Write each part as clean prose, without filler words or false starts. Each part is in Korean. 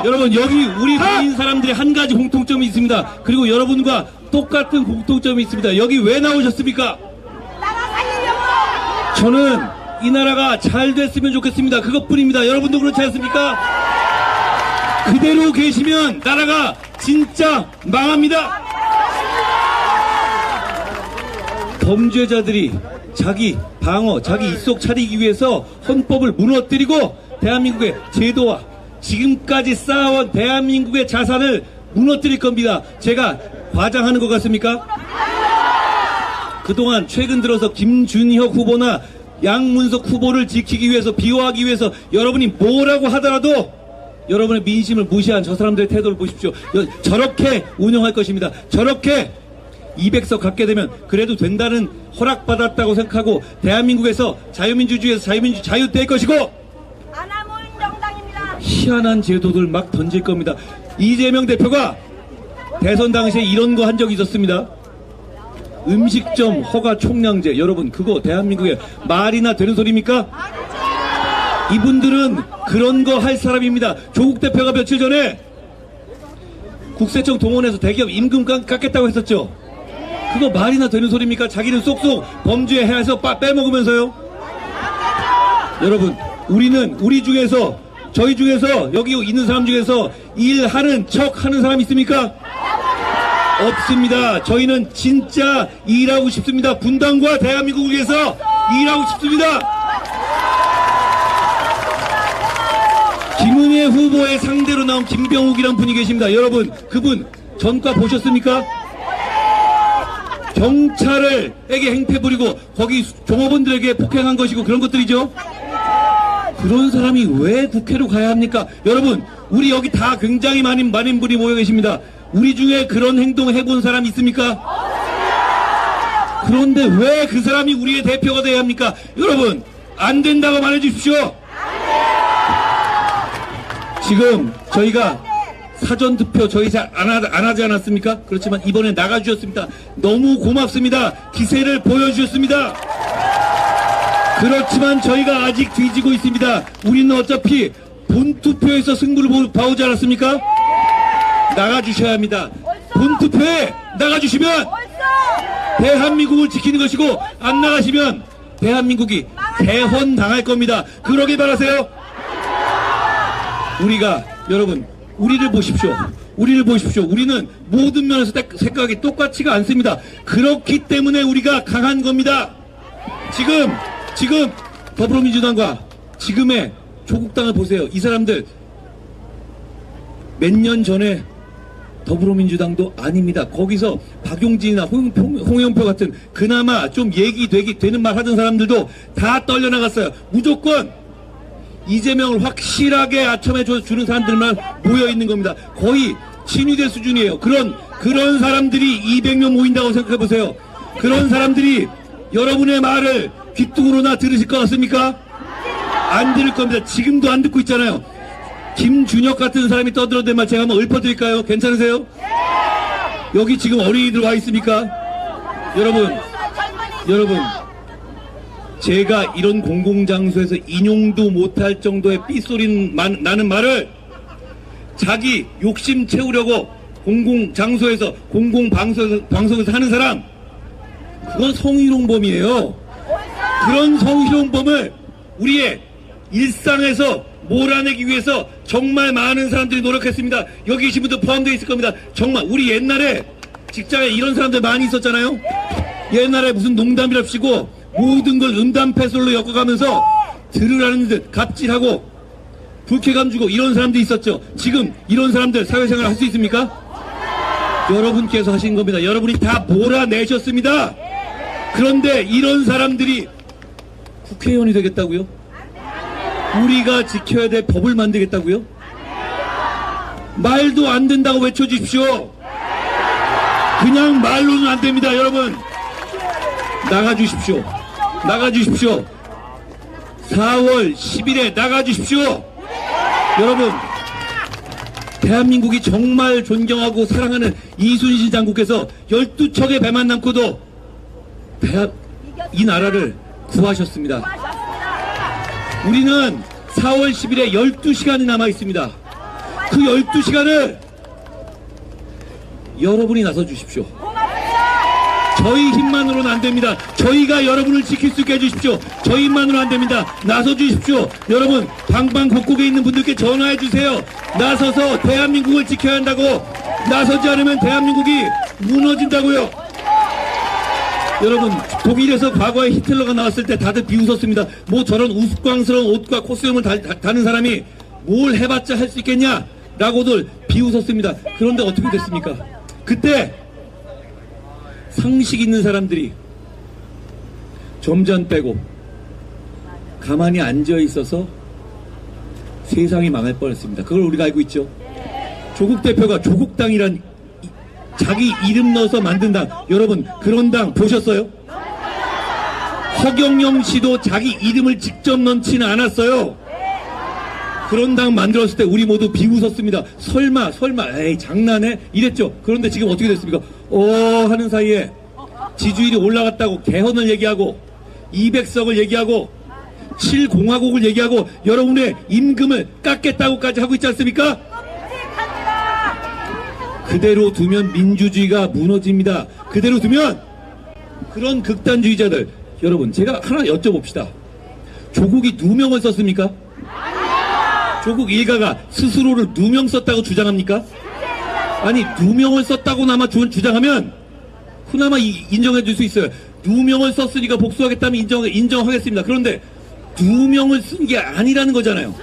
여러분 여기 우리 모인 사람들이 한 가지 공통점이 있습니다. 그리고 여러분과 똑같은 공통점이 있습니다. 여기 왜 나오셨습니까? 저는 이 나라가 잘 됐으면 좋겠습니다. 그것뿐입니다. 여러분도 그렇지 않습니까? 그대로 계시면 나라가 진짜 망합니다. 범죄자들이 자기 방어, 자기 입속 차리기 위해서 헌법을 무너뜨리고 대한민국의 제도와 지금까지 쌓아온 대한민국의 자산을 무너뜨릴 겁니다. 제가 과장하는 것 같습니까? 그동안 최근 들어서 김준혁 후보나 양문석 후보를 지키기 위해서 비호하기 위해서 여러분이 뭐라고 하더라도 여러분의 민심을 무시한 저 사람들의 태도를 보십시오. 저렇게 운영할 것입니다. 저렇게 200석 갖게 되면 그래도 된다는 허락받았다고 생각하고 대한민국에서 자유민주주의에서 자유될 것이고 아나무인 정당입니다. 희한한 제도들 막 던질 겁니다. 이재명 대표가 대선 당시에 이런 거 한 적이 있었습니다. 음식점 허가 총량제. 여러분 그거 대한민국에 말이나 되는 소리입니까? 이분들은 그런 거 할 사람입니다. 조국 대표가 며칠 전에 국세청 동원해서 대기업 임금 깎겠다고 했었죠. 그거 말이나 되는 소리입니까? 자기는 쏙쏙 범죄 해서 빼먹으면서요. 여러분 우리 중에서 저희 중에서 여기 있는 사람 중에서 일하는 척 하는 사람 있습니까? 없습니다. 저희는 진짜 일하고 싶습니다. 분당과 대한민국을 위해서 일하고 싶습니다. 김은혜 후보의 상대로 나온 김병욱이란 분이 계십니다. 여러분 그분 전과 보셨습니까? 경찰에게 행패 부리고 거기 종업원들에게 폭행한 것이고 그런 것들이죠. 그런 사람이 왜 국회로 가야 합니까? 여러분 우리 여기 다 굉장히 많은 분이 모여 계십니다. 우리 중에 그런 행동 해본 사람 있습니까? 그런데 왜 그 사람이 우리의 대표가 돼야 합니까? 여러분 안 된다고 말해 주십시오. 지금 저희가 사전투표 저희 잘 안 하지 않았습니까? 그렇지만 이번에 나가주셨습니다. 너무 고맙습니다. 기세를 보여주셨습니다. 그렇지만 저희가 아직 뒤지고 있습니다. 우리는 어차피 본투표에서 승부를 봐오지 않았습니까? 나가주셔야 합니다. 본투표에 나가주시면 대한민국을 지키는 것이고 안 나가시면 대한민국이 개헌당할 겁니다. 그러길 바라세요. 우리가 여러분 우리를 보십시오. 우리는 모든 면에서 생각이 똑같지가 않습니다. 그렇기 때문에 우리가 강한 겁니다. 지금 더불어민주당과 지금의 조국당을 보세요. 이 사람들 몇 년 전에 더불어민주당도 아닙니다. 거기서 박용진이나 홍영표 같은 그나마 좀 되는 말 하던 사람들도 다 떨려나갔어요. 무조건 이재명을 확실하게 아첨해 주는 사람들만 모여 있는 겁니다. 거의 친위대 수준이에요. 그런 사람들이 200명 모인다고 생각해 보세요. 그런 사람들이 여러분의 말을 귀뚱으로나 들으실 것 같습니까? 안 들을 겁니다. 지금도 안 듣고 있잖아요. 김준혁 같은 사람이 떠들어댄 말 제가 한번 읊어드릴까요? 괜찮으세요? 여기 지금 어린이들 와 있습니까? 여러분 제가 이런 공공장소에서 인용도 못할 정도의 삐소리 나는 말을 자기 욕심 채우려고 공공장소에서 공공방송에서 하는 사람, 그건 성희롱범이에요. 그런 성희롱범을 우리의 일상에서 몰아내기 위해서 정말 많은 사람들이 노력했습니다. 여기 계신 분도 포함되어 있을 겁니다. 정말 우리 옛날에 직장에 이런 사람들 많이 있었잖아요. 옛날에 무슨 농담이랍시고 모든 걸 음담패설로 엮어가면서 들으라는 듯 갑질하고 불쾌감 주고 이런 사람도 있었죠. 지금 이런 사람들 사회생활 할 수 있습니까? 여러분께서 하신 겁니다. 여러분이 다 몰아내셨습니다. 그런데 이런 사람들이 국회의원이 되겠다고요? 우리가 지켜야 될 법을 만들겠다고요? 말도 안 된다고 외쳐주십시오. 그냥 말로는 안 됩니다. 여러분 나가주십시오. 4월 10일에 나가주십시오. 여러분 대한민국이 정말 존경하고 사랑하는 이순신 장군께서 12척의 배만 남고도 이 나라를 구하셨습니다. 우리는 4월 10일에 12시간이 남아 있습니다. 그 12시간을 여러분이 나서 주십시오. 저희 힘만으로는 안 됩니다. 저희가 여러분을 지킬 수 있게 해주십시오. 저희 힘만으로는 안 됩니다. 나서 주십시오. 여러분 방방곡곡에 있는 분들께 전화해 주세요. 나서서 대한민국을 지켜야 한다고. 나서지 않으면 대한민국이 무너진다고요. 여러분 독일에서 과거에 히틀러가 나왔을 때 다들 비웃었습니다. 뭐 저런 우스꽝스러운 옷과 코스튬을 다는 사람이 뭘 해봤자 할 수 있겠냐 라고들 비웃었습니다. 그런데 어떻게 됐습니까? 그때 상식 있는 사람들이 점잖 빼고 가만히 앉아 있어서 세상이 망할 뻔했습니다. 그걸 우리가 알고 있죠. 조국 대표가 조국당이란 자기 이름 넣어서 만든 당, 여러분 그런 당 보셨어요? 허경영 씨도 자기 이름을 직접 넣지는 않았어요. 그런 당 만들었을 때 우리 모두 비웃었습니다. 설마 에이 장난해? 이랬죠. 그런데 지금 어떻게 됐습니까? 하는 사이에 지지율이 올라갔다고 개헌을 얘기하고 200석을 얘기하고 7공화국을 얘기하고 여러분의 임금을 깎겠다고까지 하고 있지 않습니까? 그대로 두면 민주주의가 무너집니다. 그대로 두면 그런 극단주의자들, 여러분 제가 하나 여쭤봅시다. 조국이 누명을 썼습니까? 조국 일가가 스스로를 누명 썼다고 주장합니까? 아니 누명을 썼다고나마 주장하면 그나마 인정해 줄 수 있어요. 누명을 썼으니까 복수하겠다면 인정하겠습니다. 그런데 누명을 쓴 게 아니라는 거잖아요.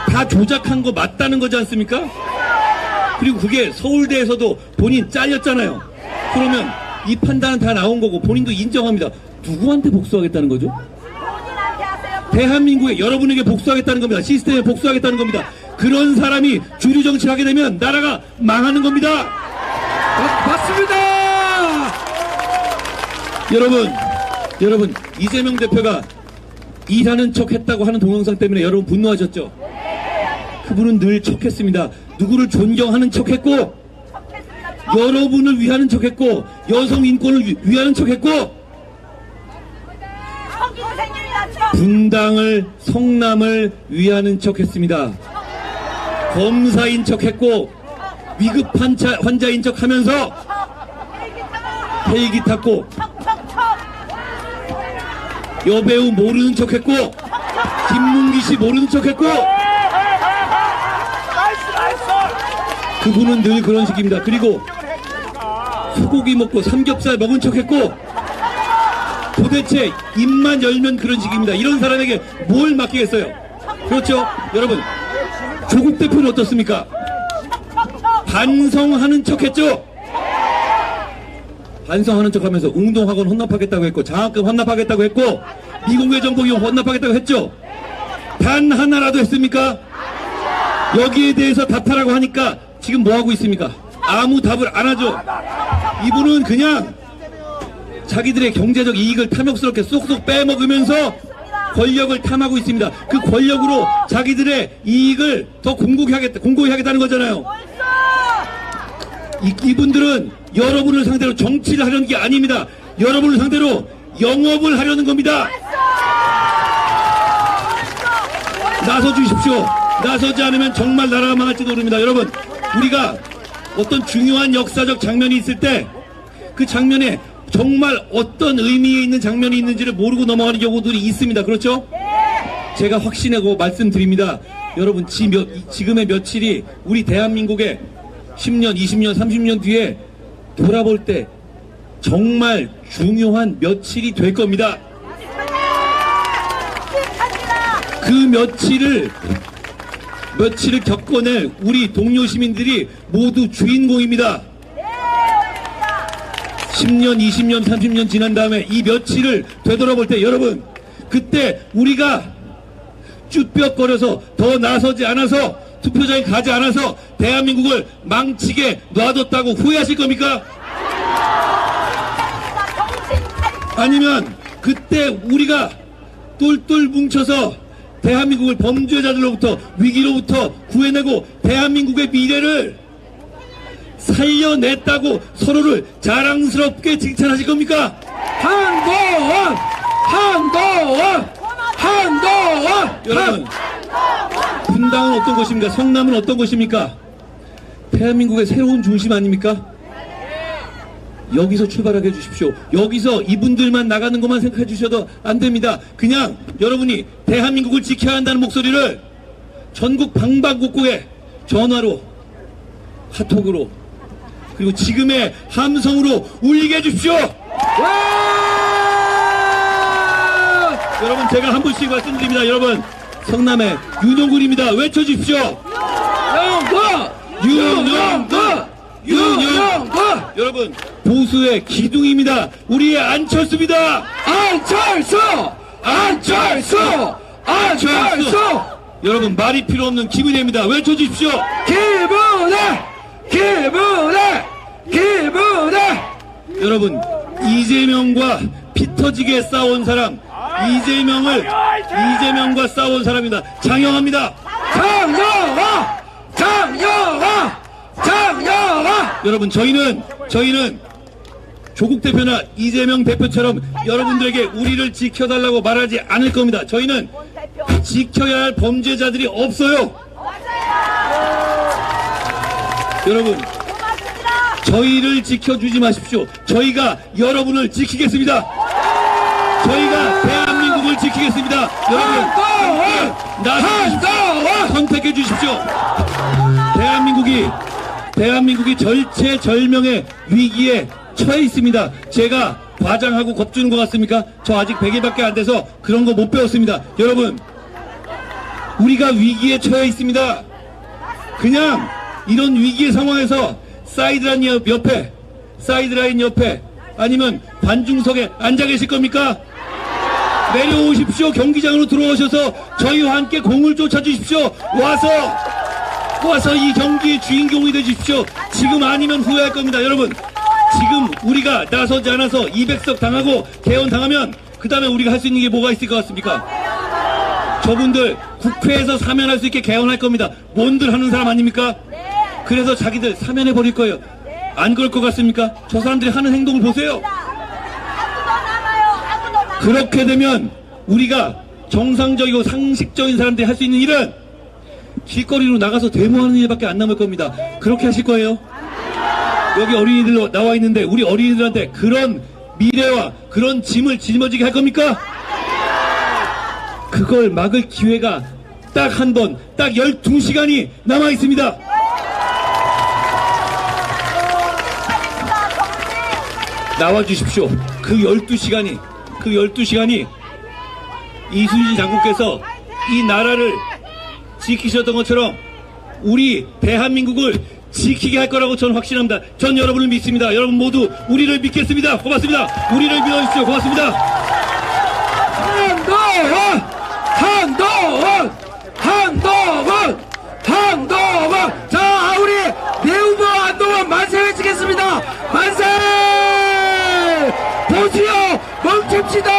다 조작한 거 맞다는 거지 않습니까? 그리고 그게 서울대에서도 본인 잘렸잖아요. 그러면 이 판단은 다 나온 거고 본인도 인정합니다. 누구한테 복수하겠다는 거죠? 대한민국에 여러분에게 복수하겠다는 겁니다. 시스템에 복수하겠다는 겁니다. 그런 사람이 주류 정치를 하게 되면 나라가 망하는 겁니다. 맞습니다. 여러분 이재명 대표가 일하는 척 했다고 하는 동영상 때문에 여러분 분노하셨죠? 그분은 늘 척했습니다. 누구를 존경하는 척했고 여러분을 위하는 척했고 여성 인권을 위하는 척했고 분당을 성남을 위하는 척했습니다. 검사인 척했고 위급 환자인 척하면서 헬기 탔고 여배우 모르는 척했고 김문기 씨 모르는 척했고 그분은 늘 그런 식입니다. 그리고 소고기 먹고 삼겹살 먹은 척했고 도대체 입만 열면 그런 식입니다. 이런 사람에게 뭘 맡기겠어요? 그렇죠? 여러분 조국 대표는 어떻습니까? 반성하는 척했죠? 반성하는 척하면서 웅동학원 헌납하겠다고 했고 장학금 헌납하겠다고 했고 미공개 정보 이용 헌납하겠다고 했죠? 단 하나라도 했습니까? 여기에 대해서 답하라고 하니까 지금 뭐하고 있습니까? 아무 답을 안 하죠. 이분은 그냥 자기들의 경제적 이익을 탐욕스럽게 쏙쏙 빼먹으면서 권력을 탐하고 있습니다. 그 권력으로 자기들의 이익을 더 공고히 하겠다는 거잖아요. 이분들은 여러분을 상대로 정치를 하려는 게 아닙니다. 여러분을 상대로 영업을 하려는 겁니다. 나서 주십시오. 나서지 않으면 정말 나라가 망할지도 모릅니다. 여러분 우리가 어떤 중요한 역사적 장면이 있을 때 그 장면에 정말 어떤 의미에 있는 장면이 있는지를 모르고 넘어가는 경우들이 있습니다. 그렇죠? 제가 확신하고 말씀드립니다. 여러분 지금의 며칠이 우리 대한민국의 10년, 20년, 30년 뒤에 돌아볼 때 정말 중요한 며칠이 될 겁니다. 그 며칠을 겪어낼 우리 동료 시민들이 모두 주인공입니다. 10년, 20년, 30년 지난 다음에 이 며칠을 되돌아볼 때 여러분 그때 우리가 쭈뼛거려서 더 나서지 않아서 투표장에 가지 않아서 대한민국을 망치게 놔뒀다고 후회하실 겁니까? 아니면 그때 우리가 똘똘 뭉쳐서 대한민국을 범죄자들로부터 위기로부터 구해내고 대한민국의 미래를 살려냈다고 서로를 자랑스럽게 칭찬하실 겁니까? 한동훈 여러분 분당은 어떤 곳입니까? 성남은 어떤 곳입니까? 대한민국의 새로운 중심 아닙니까? 여기서 출발하게 해주십시오. 여기서 이분들만 나가는 것만 생각해 주셔도 안 됩니다. 그냥 여러분이 대한민국을 지켜야 한다는 목소리를 전국 방방곡곡에 전화로, 카톡으로, 그리고 지금의 함성으로 울리게 해주십시오. 여러분, 제가 한 분씩 말씀드립니다. 여러분, 성남의 윤용군입니다. 외쳐주십시오. 윤용군! 윤용군! 여러분, 보수의 기둥입니다. 우리의 안철수입니다. 안철수! 안철수! 안철수! 여러분, 말이 필요 없는 기분입니다. 외쳐주십시오. 기분해! 기분해! 기분해! 여러분, 이재명과 피 터지게 싸운 사람, 이재명과 싸운 사람입니다. 장영하입니다. 장영아! 장영아! 장영아! 여러분, 저희는 조국 대표나 이재명 대표처럼 여러분들에게 우리를 지켜달라고 말하지 않을 겁니다. 저희는 지켜야 할 범죄자들이 없어요. 여러분, 저희를 지켜주지 마십시오. 저희가 여러분을 지키겠습니다. 저희가 대한민국을 지키겠습니다. 여러분, 나서주십시오. 선택해 주십시오. 대한민국이 절체절명의 위기에 처해 있습니다. 제가 과장하고 겁주는 것 같습니까? 저 아직 100일밖에 안 돼서 그런 거 못 배웠습니다. 여러분, 우리가 위기에 처해 있습니다. 그냥 이런 위기의 상황에서 사이드라인 옆에 아니면 관중석에 앉아 계실 겁니까? 내려오십시오. 경기장으로 들어오셔서 저희와 함께 공을 쫓아주십시오. 와서 이 경기의 주인공이 되십시오. 지금 아니면 후회할 겁니다. 여러분, 지금 우리가 나서지 않아서 200석 당하고 개헌 당하면 그 다음에 우리가 할 수 있는 게 뭐가 있을 것 같습니까? 저분들 국회에서 사면할 수 있게 개헌할 겁니다. 뭔들 하는 사람 아닙니까? 그래서 자기들 사면해 버릴 거예요. 안 그럴 것 같습니까? 저 사람들이 하는 행동을 보세요. 그렇게 되면 우리가 정상적이고 상식적인 사람들이 할 수 있는 일은 길거리로 나가서 데모하는 일밖에 안 남을 겁니다. 그렇게 하실 거예요? 여기 어린이들 나와 있는데 우리 어린이들한테 그런 미래와 그런 짐을 짊어지게 할 겁니까? 그걸 막을 기회가 딱 한 번, 딱 12시간이 남아 있습니다. 나와 주십시오. 그 12시간이 이순신 장군께서 이 나라를 지키셨던 것처럼 우리 대한민국을 지키게 할 거라고 저는 확신합니다. 전 여러분을 믿습니다. 여러분 모두 우리를 믿겠습니다. 고맙습니다. 우리를 믿어주십시오. 고맙습니다. 한동훈! 자, 우리 내 후보 한동훈 만세 외치겠습니다. 만세! 보수요 멈춥시다.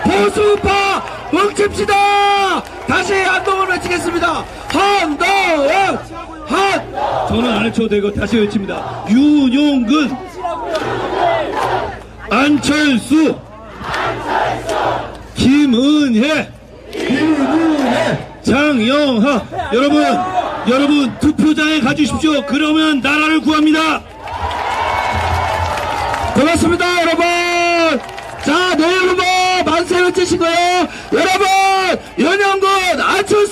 보수파 멈춥시다. 다시 한동훈 외치겠습니다. 한동훈! 저는 안 외쳐도 되고 다시 외칩니다. 윤용근, 안철수, 김은혜, 장영하. 여러분 투표장에 가주십시오. 그러면 나라를 구합니다. 고맙습니다, 여러분. 자, 내 후보 만세 외치시고요. 여러분, 윤용근, 안철수